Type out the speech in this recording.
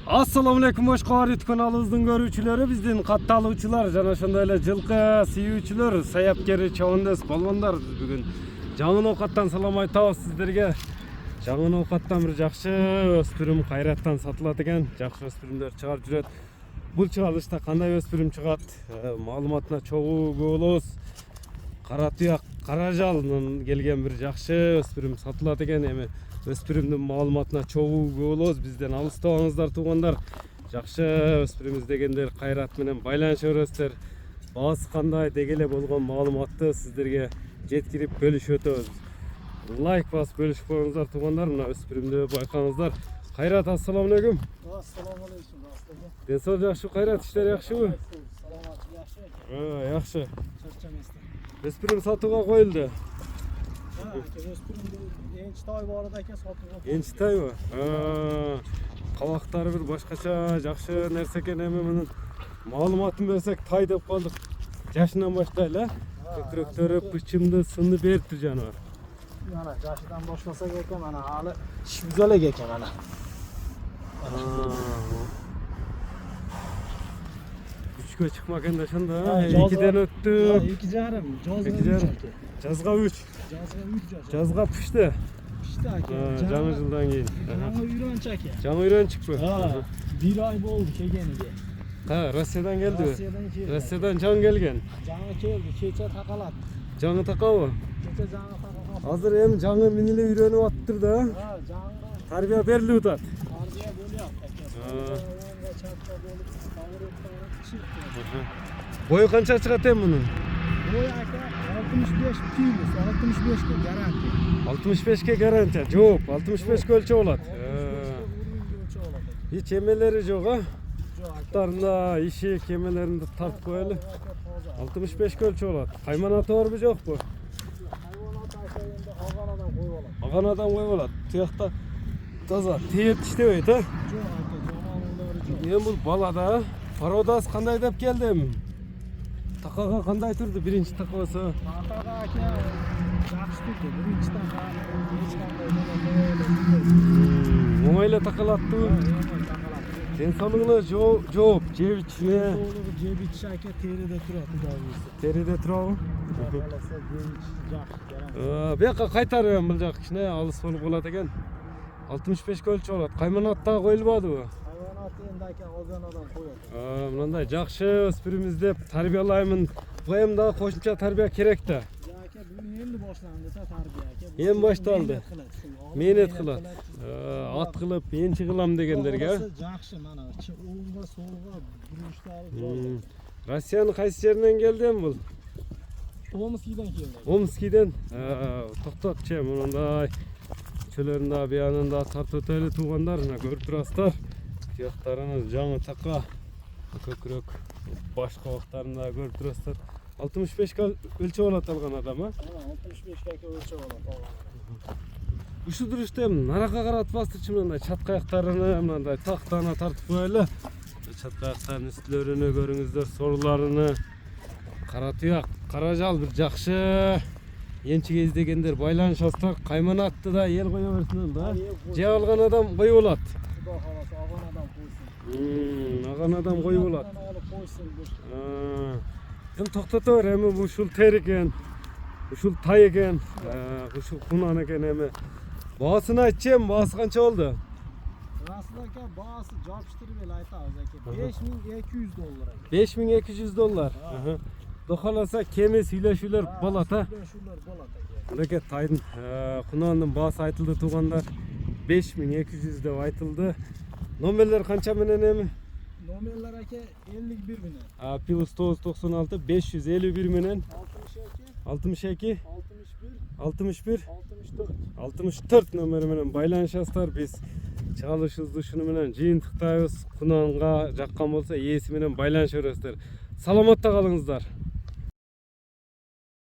Assalamu alaikum Oşqorit kanalımızın görücüleri, bizden kattaluvchilar, jana ошондой эле жылкы сүйүүчүлөр, саяпкери чабандас балбандар. Биз бүгүн жаңы оокаттан салам айтабыз сиздерге. Жаңы оокаттан бир жакшы өспүрүм кайраттан сатылат экен. Жакшы өспүрүмдөр чыгарып жүрөт. Бул чыгарылышта кандай өспүрүм чыгат? Маалыматына чогуу көп болобуз. Кара туяк, кара жалнын келген бир жакшы өспүрүм сатылат экен. Эми өспүрүмдүн маалыматына чогуу көп болобуз. Бизден алыстабаңыздар туугандар. Жакшы өспүрүм издегендер кайрат менен байланыша бересиздер. Баасы кандай деги эле болгон маалыматты сиздерге жеткирип бөлүшүп өтөбүз. Лайк басып бөлүшүп коюңуздар туугандар. Мына өспүрүмдү байкаңыздар. Кайрат, ассаламу алейкум. Assalamu alaikum. Ден сау жакшы, кайрат, иштер жакшыбы? Саламат, жакшы. Жакшы. Чарчамайсыздар. Өспүрүм сатууга коюлду. Өспүрүмдү энчитай бар экен, сатууга. Энчитайбы? Кабактары бир башкача жакшы нерсе экен. Эми мунун маалыматын берсек, тай деп калдык. Жашынан баштайлы, көкүрөктөрү, бычымды, сынды бериптир жаныбар. Mana жашыдан башласак экен, mana hali шибзалек экен ana. Üçkө чыкмакен да ошондо, 2ден өттү. 2,5, Жазга 3. Жазга пишти. Pişti aka. Жаңы жылдан кийин. Жаңы үйрөнчү аке. Жаңы үйрөнчүкпү? 1 ай болду келгениге. Россиядан келдиби? Россиядан келди. Россиядан жаңы келген. Жаңы келди, кече такалат. Жаңы такабы? Кече жаңы такалат. Азыр эми жаңы мени эле үйрөнүп аттыр да. Жаңы Тарбия берилип атат. тарбия болуп аке. Чатта болуп, Бою канча чыгат эми мунун? Boy aka 65 kilo, 65 ga garanti. 65 гарантия. Жооп, 65 өлчө болот. Hiç emeleri yok ha? Tarla, işi, kemelerinde tart koyalı. 65 ölçü olan. Hayvanatı var mı yok bu? Hayvanat aşağıyında Ağanadan koyuyorlar. Ağanadan koyuyorlar. Tıyakta taza, teyit işlemiyor da. Çok aka, zamanları çok. Ne bu balada? Parodas kanday dep geldim. Takaga kanday turdu birinci takası. Takaga aka, yaxshi turdi. Birinchi taka, hech qanday Oңайлы takalattı. Sen sonuna жооп, жеп içine. Sog'lig'i jeb ichish aka terida turadi davisi. Teride turabı. Xohlasa jeb ichish yaxshi. Bu yoqqa qaytarıyorum bu yoq kishine alыс bo'lib qoladi ekan. 65 ölçü oladi. Qaymanatda qo'yilmadi bu. Hayvanat endi aka Ağanadan qo'yadi. Mындай жакшы өспүрүм издеп тарбияlayмын. Буем да кошумча тарбия керек да. Aka bu endi boshlandi tarbiya aka. Endi boshlandi. Mehnat qiladi. At qilib, enchi qilam deganlarga. Yaxshi mana o'ngga so'lga burishlari joy. Rossiyaning qaysi yeridan keldi bu? Omskiydan keldi. Omskiydan. To'xtatchi, bunday çölerinde bir yanında tart öteli tuğanlarına görüp durasızlar. Tiyaklarınız canı taka, kökürök, baş kavaklarında görüp durasızlar. 65 ölçü olat algan adama. 65 kaka ölçü olat. Uşu duruşta hem naraka karat bastırçı mınday çat kayaklarını mınday tahtana tartıp böyle. Çat kayakların üstlerini görünüzler, sorularını. Kara tuyak, karajal bir jakşı. Ençige izdegender baylanışasızlar, kayman attı da yer koya versin da. Je algan adam koyu olat. Xudo xolasa Ağanadan qo'ysin. Ağan adam koyu olat. Olib qo'ysin. Hem toxtataver, hem uşul ter eken, uşul tay eken, uşul kunan eken hem. Bağısını aytacağım, bağısı kança oldu? Rasul aka bağısı jopishtirib el aytamiz aka. $5200. 5200 dolar. Doxalasa kemi süйлөшүүлөр болот ha. Süйлöşүүлөр болот aka. Мынакей тайдын кунанын баасы айтылды туугандар. 5200 деп айтылды. Номерлер канча менен эми? Nomerler aka 51 менен. Plus 996 551 менен 62 61 64 64 номери менен байланышасыздар. Биз чыгарылышыбызды ушуну менен жыйынтыктайбыз. Кунанга жаккан болсо ээси менен байланыша бересиздер. Саламатта калыңыздар.